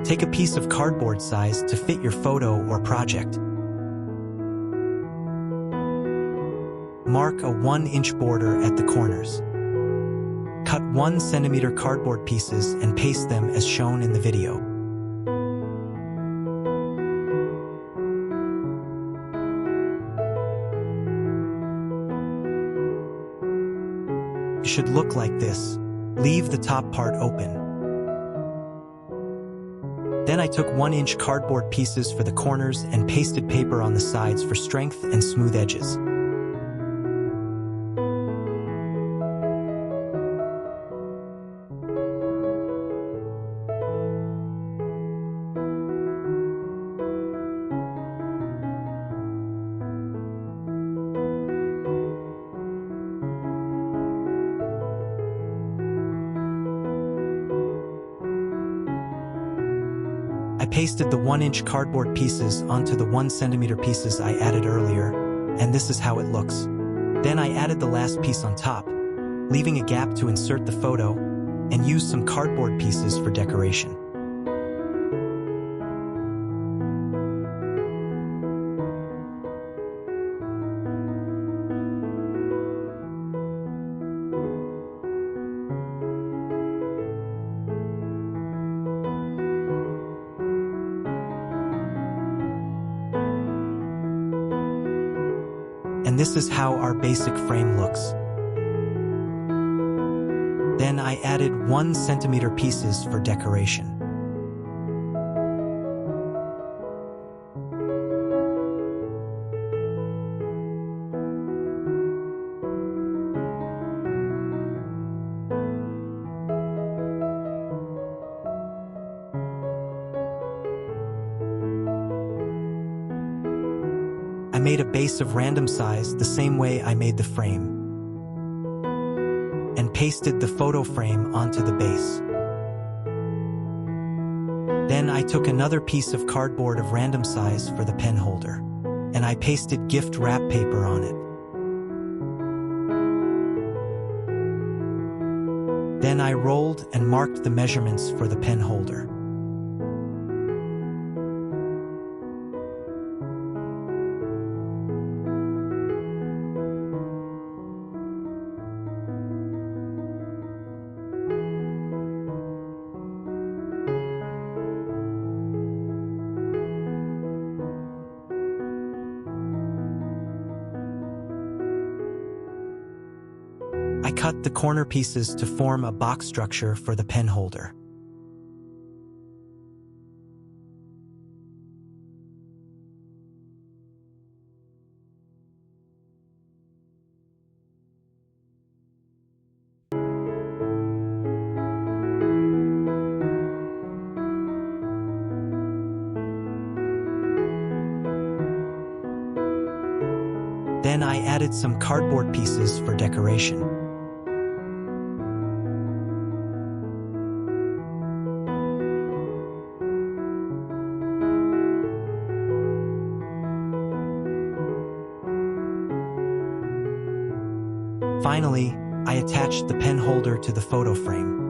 Take a piece of cardboard size to fit your photo or project. Mark a 1-inch border at the corners. Cut 1 centimeter cardboard pieces and paste them as shown in the video. It should look like this. Leave the top part open. Then I took 1-inch cardboard pieces for the corners and pasted paper on the sides for strength and smooth edges. I pasted the 1-inch cardboard pieces onto the 1 centimeter pieces I added earlier, and this is how it looks. Then I added the last piece on top, leaving a gap to insert the photo, and used some cardboard pieces for decoration. And this is how our basic frame looks. Then I added 1 centimeter pieces for decoration. I made a base of random size the same way I made the frame, and pasted the photo frame onto the base. Then I took another piece of cardboard of random size for the pen holder, and I pasted gift wrap paper on it. Then I rolled and marked the measurements for the pen holder. I cut the corner pieces to form a box structure for the pen holder. Then I added some cardboard pieces for decoration. Finally, I attached the pen holder to the photo frame.